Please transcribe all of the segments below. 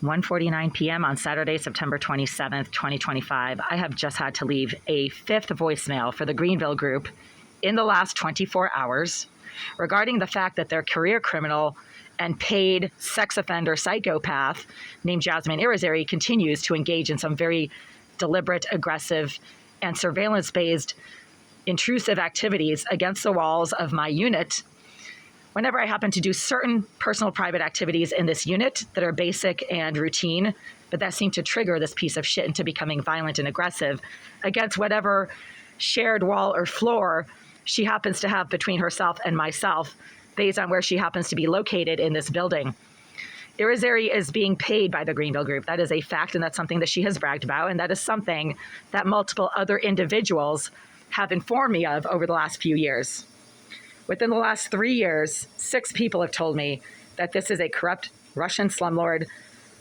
1:49 p.m. on Saturday, September 27th, 2025. I have just had to leave a fifth voicemail for the Greenville Group in the last 24 hours regarding the fact that their career criminal and paid sex offender psychopath named Jasmine Irizarry continues to engage in some very deliberate, aggressive, and surveillance-based intrusive activities against the walls of my unit whenever I happen to do certain personal private activities in this unit that are basic and routine, but that seem to trigger this piece of shit into becoming violent and aggressive against whatever shared wall or floor she happens to have between herself and myself based on where she happens to be located in this building. Irizarry is being paid by the Greenville Group. That is a fact, and that's something that she has bragged about, and that is something that multiple other individuals have informed me of over the last few years. Within the last 3 years, 6 people have told me that this is a corrupt Russian slumlord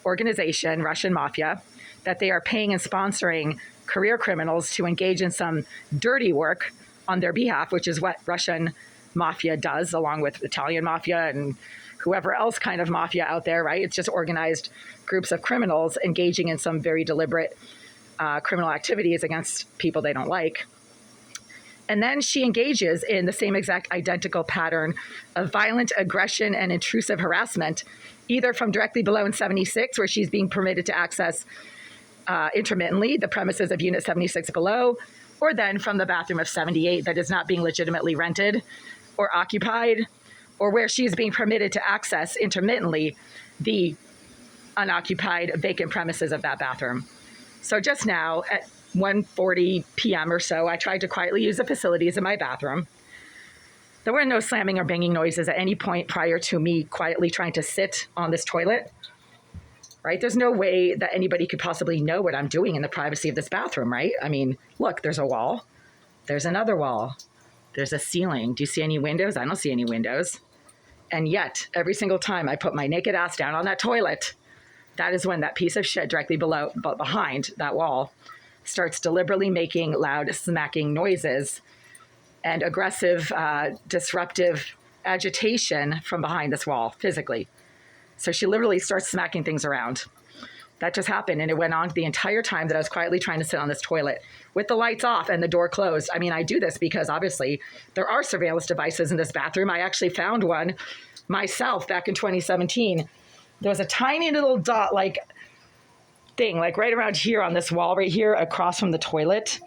organization, Russian mafia, that they are paying and sponsoring career criminals to engage in some dirty work on their behalf, which is what Russian mafia does, along with Italian mafia and whoever else kind of mafia out there, right? It's just organized groups of criminals engaging in some very deliberate criminal activities against people they don't like. And then she engages in the same exact identical pattern of violent aggression and intrusive harassment, either from directly below in 76, where she's being permitted to access intermittently the premises of Unit 76 below, or then from the bathroom of 78 that is not being legitimately rented or occupied, or where she's being permitted to access intermittently the unoccupied vacant premises of that bathroom. So just now at 1:40 p.m. or so, I tried to quietly use the facilities in my bathroom. There were no slamming or banging noises at any point prior to me quietly trying to sit on this toilet, right? There's no way that anybody could possibly know what I'm doing in the privacy of this bathroom, right? I mean, look, there's a wall. There's another wall. There's a ceiling. Do you see any windows? I don't see any windows. And yet, every single time I put my naked ass down on that toilet, that is when that piece of shit directly behind that wall starts deliberately making loud smacking noises and aggressive, disruptive agitation from behind this wall physically. So she literally starts smacking things around. That just happened, and it went on the entire time that I was quietly trying to sit on this toilet with the lights off and the door closed. I mean, I do this because obviously there are surveillance devices in this bathroom. I actually found one myself back in 2017. There was a tiny little dot like thing, like right around here on this wall right here across from the toilet.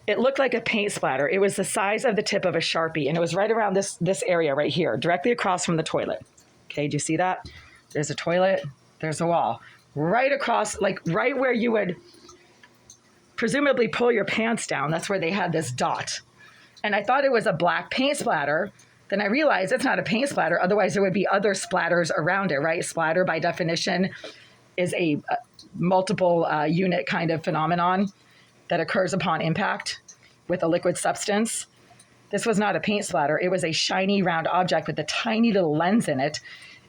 It looked like a paint splatter. It was the size of the tip of a Sharpie, and it was right around this area right here, directly across from the toilet. Okay, do you see that? There's a toilet, there's a wall. Right across, like right where you would presumably pull your pants down, that's where they had this dot. And I thought it was a black paint splatter. Then I realized it's not a paint splatter, otherwise there would be other splatters around it, right? Splatter by definition is a multiple unit kind of phenomenon that occurs upon impact with a liquid substance. This was not a paint splatter. It was a shiny round object with a tiny little lens in it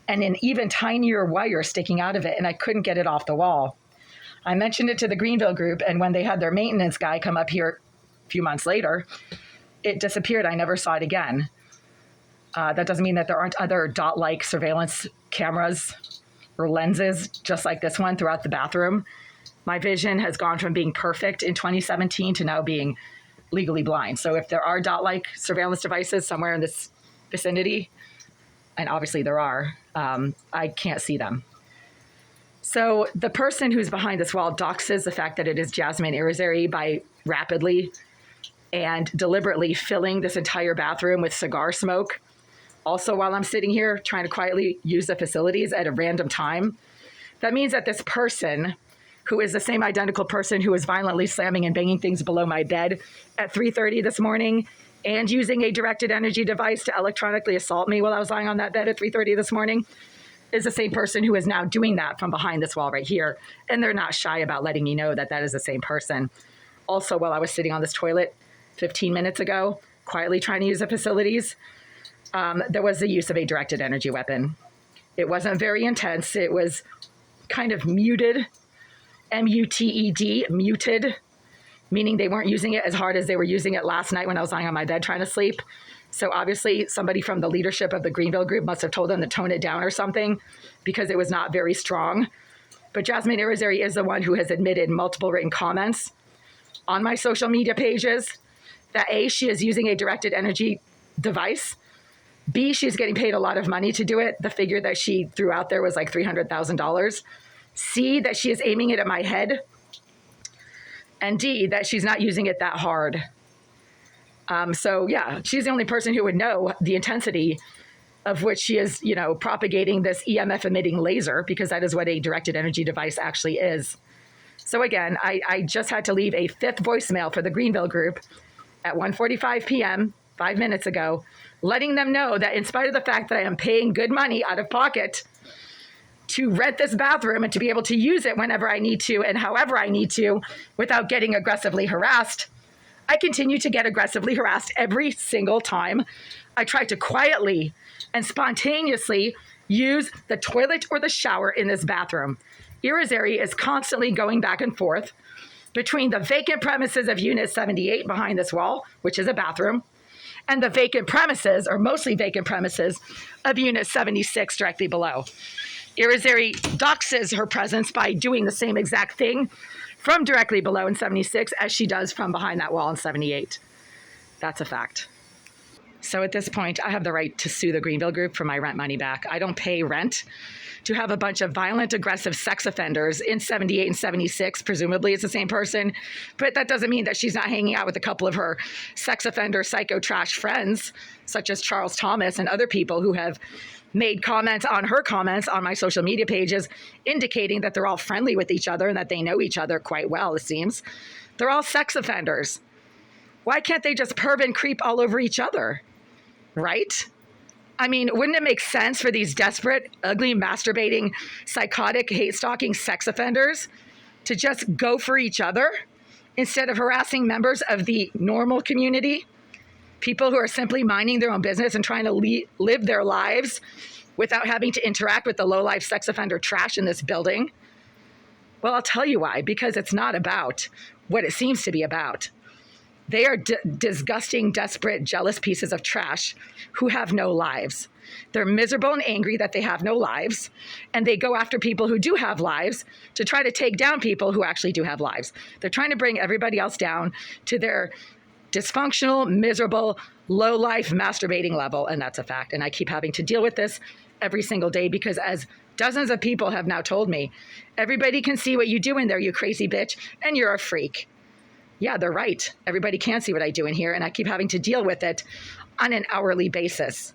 and an even tinier wire sticking out of it, and I couldn't get it off the wall. I mentioned it to the Greenville Group, and when they had their maintenance guy come up here a few months later, it disappeared. I never saw it again. That doesn't mean that there aren't other dot-like surveillance cameras or lenses just like this one throughout the bathroom. My vision has gone from being perfect in 2017 to now being legally blind. So if there are dot-like surveillance devices somewhere in this vicinity, and obviously there are, I can't see them. So the person who's behind this wall doxes the fact that it is Jasmine Irizarry by rapidly and deliberately filling this entire bathroom with cigar smoke. Also, while I'm sitting here trying to quietly use the facilities at a random time, that means that this person, who is the same identical person who was violently slamming and banging things below my bed at 3:30 this morning and using a directed energy device to electronically assault me while I was lying on that bed at 3:30 this morning, is the same person who is now doing that from behind this wall right here. And they're not shy about letting me know that that is the same person. Also, while I was sitting on this toilet 15 minutes ago, quietly trying to use the facilities, there was the use of a directed energy weapon. It wasn't very intense. It was kind of muted, M-U-T-E-D, muted, meaning they weren't using it as hard as they were using it last night when I was lying on my bed trying to sleep. So obviously somebody from the leadership of the Greenville group must have told them to tone it down or something because it was not very strong. But Jasmine Irizarry is the one who has admitted multiple written comments on my social media pages that A, she is using a directed energy device. B, she's getting paid a lot of money to do it. The figure that she threw out there was like $300,000. C, that she is aiming it at my head. And D, that she's not using it that hard. So yeah, she's the only person who would know the intensity of which she is, propagating this EMF emitting laser, because that is what a directed energy device actually is. So again, I just had to leave a 5th voicemail for the Greenville group at 1:45 p.m., 5 minutes ago, letting them know that in spite of the fact that I am paying good money out of pocket to rent this bathroom and to be able to use it whenever I need to and however I need to without getting aggressively harassed, I continue to get aggressively harassed every single time I try to quietly and spontaneously use the toilet or the shower in this bathroom. Irizarry is constantly going back and forth between the vacant premises of Unit 78 behind this wall, which is a bathroom, and the vacant premises, or mostly vacant premises, of Unit 76 directly below. Irizarry doxes her presence by doing the same exact thing from directly below in 76 as she does from behind that wall in 78. That's a fact. So at this point, I have the right to sue the Greenville group for my rent money back. I don't pay rent to have a bunch of violent, aggressive sex offenders in 78 and 76. Presumably it's the same person, but that doesn't mean that she's not hanging out with a couple of her sex offender psycho trash friends, such as Charles Thomas and other people who have made comments on her comments on my social media pages, indicating that they're all friendly with each other and that they know each other quite well, it seems. They're all sex offenders. Why can't they just perv and creep all over each other? Right? I mean, wouldn't it make sense for these desperate, ugly, masturbating, psychotic, hate-stalking sex offenders to just go for each other instead of harassing members of the normal community? People who are simply minding their own business and trying to live their lives without having to interact with the low-life sex offender trash in this building? Well, I'll tell you why. Because it's not about what it seems to be about. They are disgusting, desperate, jealous pieces of trash who have no lives. They're miserable and angry that they have no lives, and they go after people who do have lives to try to take down people who actually do have lives. They're trying to bring everybody else down to their dysfunctional, miserable, low-life, masturbating level, and that's a fact. And I keep having to deal with this every single day because, as dozens of people have now told me, everybody can see what you do in there, you crazy bitch, and you're a freak. Yeah, they're right. Everybody can see what I do in here, and I keep having to deal with it on an hourly basis.